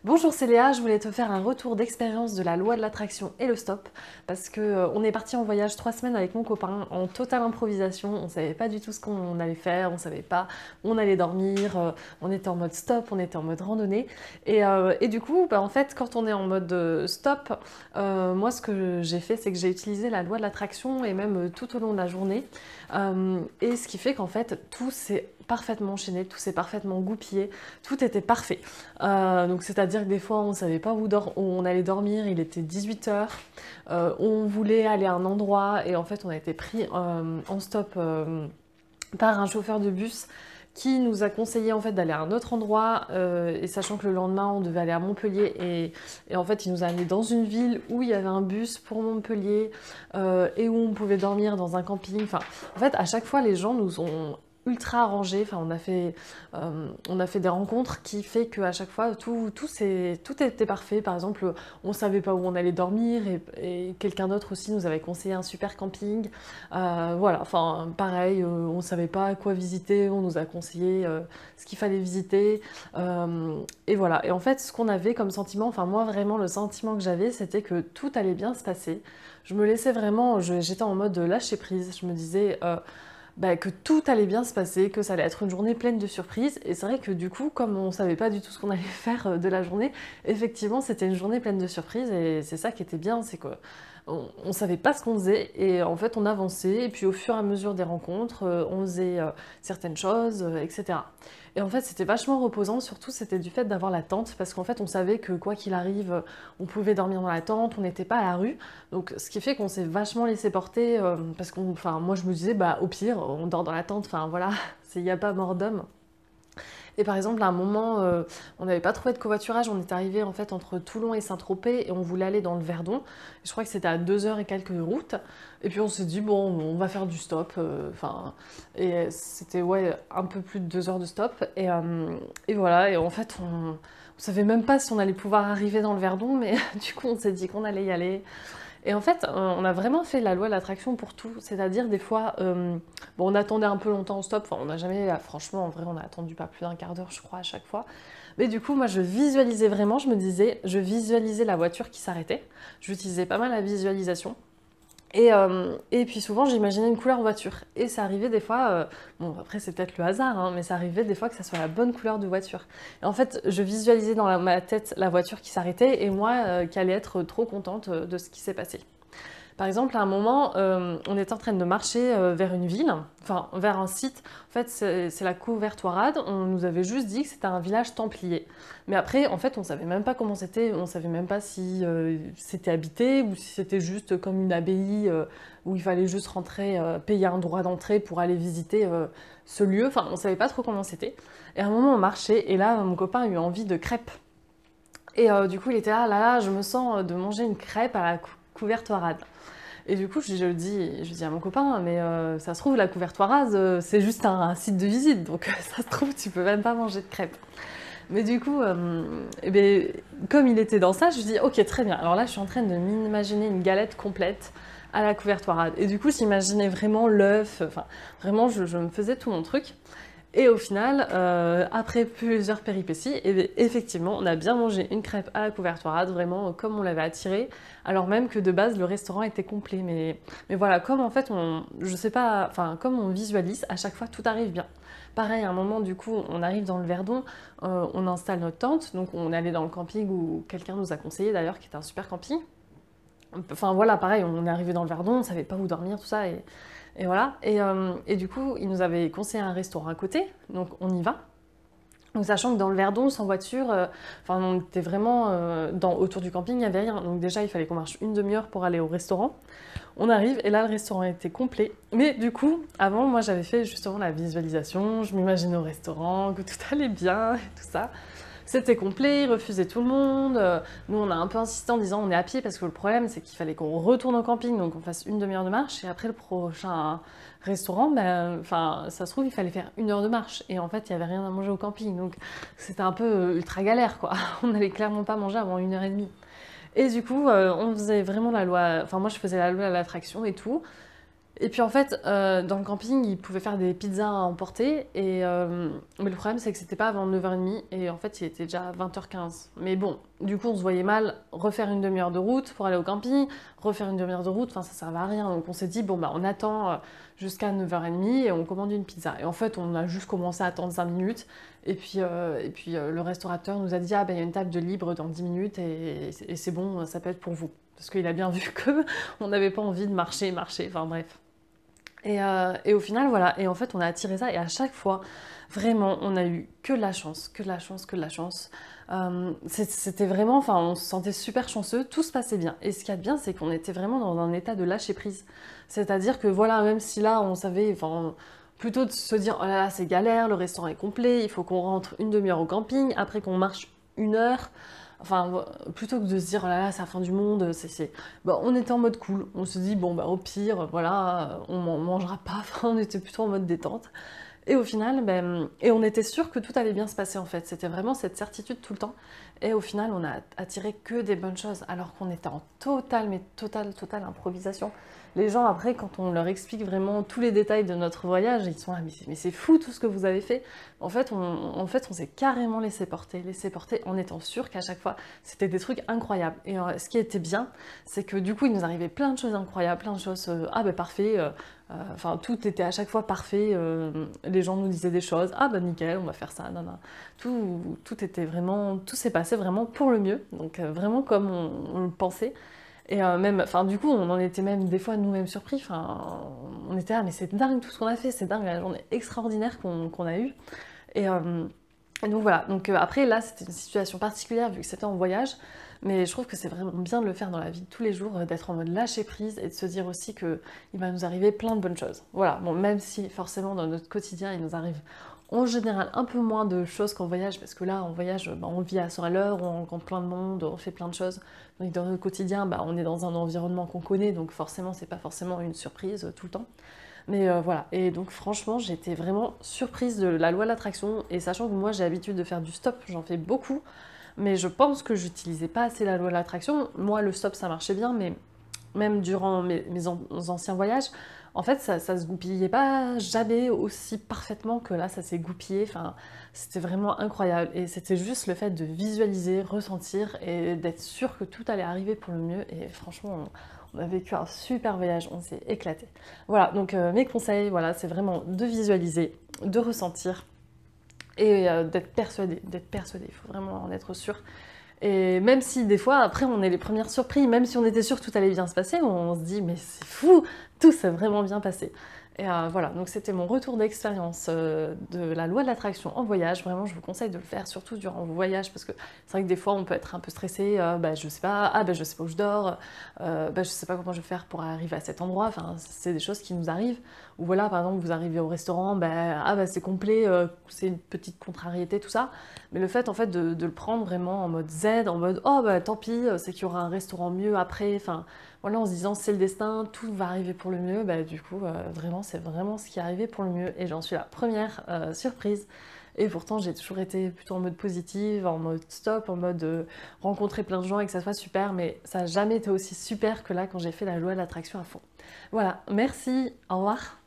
Bonjour, c'est Léa, je voulais te faire un retour d'expérience de la loi de l'attraction et le stop parce que on est parti en voyage 3 semaines avec mon copain en totale improvisation, on savait pas du tout ce qu'on allait faire, on savait pas où on allait dormir, on était en mode stop, on était en mode randonnée et du coup en fait quand on est en mode stop, moi ce que j'ai fait c'est que j'ai utilisé la loi de l'attraction et même tout au long de la journée et ce qui fait qu'en fait tout s'est parfaitement enchaîné, tout s'est parfaitement goupillé, tout était parfait. Donc c'est-à-dire que des fois on savait pas où on allait dormir, il était 18 h, on voulait aller à un endroit et en fait on a été pris en stop par un chauffeur de bus qui nous a conseillé en fait d'aller à un autre endroit et sachant que le lendemain on devait aller à Montpellier et en fait il nous a amené dans une ville où il y avait un bus pour Montpellier et où on pouvait dormir dans un camping. Enfin, en fait à chaque fois les gens nous ont ultra arrangé. Enfin, on a fait des rencontres qui fait qu'à chaque fois, tout était parfait. Par exemple, on savait pas où on allait dormir et quelqu'un d'autre aussi nous avait conseillé un super camping. Voilà, enfin, pareil, on savait pas quoi visiter, on nous a conseillé ce qu'il fallait visiter. Et voilà. Et en fait, ce qu'on avait comme sentiment, enfin, moi, vraiment, le sentiment que j'avais, c'était que tout allait bien se passer. Je me laissais vraiment, j'étais en mode lâcher prise. Je me disais, que tout allait bien se passer, que ça allait être une journée pleine de surprises. Et c'est vrai que du coup, comme on savait pas du tout ce qu'on allait faire de la journée, effectivement, c'était une journée pleine de surprises. Et c'est ça qui était bien, c'est que on savait pas ce qu'on faisait. Et en fait, on avançait. Et puis au fur et à mesure des rencontres, on faisait certaines choses, etc. Et en fait, c'était vachement reposant. Surtout, c'était du fait d'avoir la tente. Parce qu'en fait, on savait que quoi qu'il arrive, on pouvait dormir dans la tente. On n'était pas à la rue. Donc, ce qui fait qu'on s'est vachement laissé porter. Parce que moi, je me disais, bah, au pire, on dort dans la tente, enfin voilà, il n'y a pas mort d'homme. Et par exemple, à un moment, on n'avait pas trouvé de covoiturage, on est arrivé en fait entre Toulon et Saint-Tropez et on voulait aller dans le Verdon. Et je crois que c'était à 2 h et quelques de route. Et puis on s'est dit, bon, on va faire du stop. Et c'était ouais, un peu plus de 2 heures de stop. Et voilà, et en fait, on savait même pas si on allait pouvoir arriver dans le Verdon, mais du coup, on s'est dit qu'on allait y aller. Et en fait, on a vraiment fait la loi de l'attraction pour tout. C'est-à-dire, des fois, bon, on attendait un peu longtemps au stop. Enfin, on n'a jamais, franchement, en vrai, on a attendu pas plus d'un quart d'heure, je crois, à chaque fois. Mais du coup, moi, je visualisais vraiment, je me disais, je visualisais la voiture qui s'arrêtait. J'utilisais pas mal la visualisation. Et puis souvent, j'imaginais une couleur voiture. Et ça arrivait des fois, bon après c'est peut-être le hasard, hein, mais ça arrivait des fois que ça soit la bonne couleur de voiture. Et en fait, je visualisais dans ma tête la voiture qui s'arrêtait et moi qui allais être trop contente de ce qui s'est passé. Par exemple, à un moment, on était en train de marcher vers une ville, enfin vers un site. En fait, c'est la Couvertoirade. On nous avait juste dit que c'était un village templier. Mais après, en fait, on savait même pas comment c'était. On savait même pas si c'était habité ou si c'était juste comme une abbaye où il fallait juste rentrer, payer un droit d'entrée pour aller visiter ce lieu. Enfin, on savait pas trop comment c'était. Et à un moment, on marchait et là, mon copain a eu envie de crêpes. Et du coup, il était là, je me sens de manger une crêpe à la Couvertoirade. Et du coup, je dis à mon copain, mais ça se trouve, la Couvertoirade, c'est juste un site de visite, donc ça se trouve, tu peux même pas manger de crêpes. Mais du coup, eh ben, comme il était dans ça, je lui dis, ok, très bien. Alors là, je suis en train de m'imaginer une galette complète à la Couvertoirade. Et du coup, j'imaginais vraiment l'œuf, enfin, vraiment, je me faisais tout mon truc. Et au final, après plusieurs péripéties, effectivement, on a bien mangé une crêpe à la Couvertoirade, vraiment comme on l'avait attiré, alors même que de base, le restaurant était complet. Mais voilà, comme en fait, je sais pas, enfin, comme on visualise, à chaque fois, tout arrive bien. Pareil, à un moment, du coup, on arrive dans le Verdon, on installe notre tente, donc on est allé dans le camping où quelqu'un nous a conseillé d'ailleurs, qui était un super camping. Enfin voilà, pareil, on est arrivé dans le Verdon, on savait pas où dormir, tout ça, et voilà. Et du coup, il nous avait conseillé un restaurant à côté, donc on y va. Donc, sachant que dans le Verdon, sans voiture, enfin, on était vraiment autour du camping, il n'y avait rien. Donc déjà, il fallait qu'on marche une demi-heure pour aller au restaurant. On arrive et là, le restaurant était complet. Mais du coup, avant, moi, j'avais fait justement la visualisation. Je m'imaginais au restaurant, que tout allait bien et tout ça. C'était complet, ils refusaient tout le monde. Nous, on a un peu insisté en disant on est à pied parce que le problème, c'est qu'il fallait qu'on retourne au camping, donc on fasse une demi-heure de marche. Et après, le prochain restaurant, ça se trouve, il fallait faire 1 heure de marche. Et en fait, il n'y avait rien à manger au camping. Donc, c'était un peu ultra galère, quoi. On n'allait clairement pas manger avant 1 h 30. Et du coup, on faisait vraiment la loi. Enfin, moi, je faisais la loi à l'attraction et tout. Et puis en fait, dans le camping, ils pouvaient faire des pizzas à emporter, mais le problème c'est que c'était pas avant 9h30, et en fait il était déjà 20h15. Mais bon, du coup on se voyait mal refaire une demi-heure de route pour aller au camping, refaire une demi-heure de route, enfin ça servait à rien. Donc on s'est dit, bon bah on attend jusqu'à 9h30 et on commande une pizza. Et en fait on a juste commencé à attendre 5 minutes, et puis le restaurateur nous a dit, ah bah il y a une table de libre dans 10 minutes, et c'est bon, ça peut être pour vous. Parce qu'il a bien vu que on n'avait pas envie de marcher, enfin bref. Et au final, voilà. Et en fait, on a attiré ça. Et à chaque fois, vraiment, on a eu que de la chance, que de la chance, que de la chance. C'était vraiment, enfin, on se sentait super chanceux. Tout se passait bien. Et ce qu'il y a de bien, c'est qu'on était vraiment dans un état de lâcher prise. C'est-à-dire que voilà, même si là, on savait, enfin, plutôt de se dire, oh là là, c'est galère, le restaurant est complet, il faut qu'on rentre une demi-heure au camping, après qu'on marche 1 heure. Enfin, plutôt que de se dire, oh là là, c'est la fin du monde, Bon, on était en mode cool. On se dit, bon, bah, au pire, voilà, on mangera pas. Enfin, on était plutôt en mode détente. Et au final, ben, et on était sûr que tout allait bien se passer en fait. C'était vraiment cette certitude tout le temps. Et au final, on a attiré que des bonnes choses, alors qu'on était en totale, mais totale improvisation. Les gens, après, quand on leur explique vraiment tous les détails de notre voyage, ils sont là, mais c'est fou tout ce que vous avez fait. En fait, on s'est carrément laissé porter en étant sûr qu'à chaque fois, c'était des trucs incroyables. Et ce qui était bien, c'est que du coup, il nous arrivait plein de choses incroyables, plein de choses, ah ben parfait, enfin, tout était à chaque fois parfait. Les gens nous disaient des choses. Ah bah nickel, on va faire ça. Non, non. Tout était vraiment, tout s'est passé vraiment pour le mieux. Donc vraiment comme on le pensait. Et même, enfin du coup, on en était même des fois nous-mêmes surpris. Enfin, on était là, mais c'est dingue tout ce qu'on a fait. C'est dingue la journée extraordinaire qu'on a eue. Et, euh, et donc voilà. Donc après là, c'était une situation particulière vu que c'était en voyage. Mais je trouve que c'est vraiment bien de le faire dans la vie de tous les jours, d'être en mode lâcher prise et de se dire aussi qu'il va nous arriver plein de bonnes choses. Voilà, bon, même si forcément dans notre quotidien, il nous arrive en général un peu moins de choses qu'en voyage, parce que là, en voyage, bah, on vit à 100 à l'heure, on rencontre plein de monde, on fait plein de choses. Donc dans notre quotidien, bah, on est dans un environnement qu'on connaît, donc forcément, c'est pas forcément une surprise tout le temps. Mais voilà, et donc franchement, j'étais vraiment surprise de la loi de l'attraction, et sachant que moi, j'ai l'habitude de faire du stop, j'en fais beaucoup, mais je pense que j'utilisais pas assez la loi de l'attraction. Moi, le stop, ça marchait bien, mais même durant mes anciens voyages, en fait, ça se goupillait pas jamais aussi parfaitement que là, ça s'est goupillé. Enfin, c'était vraiment incroyable. Et c'était juste le fait de visualiser, ressentir et d'être sûr que tout allait arriver pour le mieux. Et franchement, on a vécu un super voyage, on s'est éclaté. Voilà, donc mes conseils, voilà, c'est vraiment de visualiser, de ressentir et d'être persuadé, il faut vraiment en être sûr. Et même si des fois, après, on est les premières surprises, même si on était sûr que tout allait bien se passer, on se dit, mais c'est fou, tout s'est vraiment bien passé. Et voilà, donc c'était mon retour d'expérience de la loi de l'attraction en voyage. Vraiment, je vous conseille de le faire, surtout durant vos voyages, parce que c'est vrai que des fois, on peut être un peu stressé. Bah, je sais pas, bah, je sais pas où je dors, bah, je sais pas comment je vais faire pour arriver à cet endroit. Enfin, c'est des choses qui nous arrivent. Ou voilà, par exemple, vous arrivez au restaurant, bah, ah, bah, c'est complet, c'est une petite contrariété, tout ça. Mais le fait, en fait, de le prendre vraiment en mode zen, en mode, oh, bah, tant pis, c'est qu'il y aura un restaurant mieux après. Enfin, voilà, en se disant c'est le destin, tout va arriver pour le mieux, bah du coup vraiment c'est vraiment ce qui est arrivé pour le mieux et j'en suis la première surprise. Et pourtant j'ai toujours été plutôt en mode positive, en mode stop, en mode rencontrer plein de gens et que ça soit super, mais ça n'a jamais été aussi super que là quand j'ai fait la loi de l'attraction à fond. Voilà, merci, au revoir.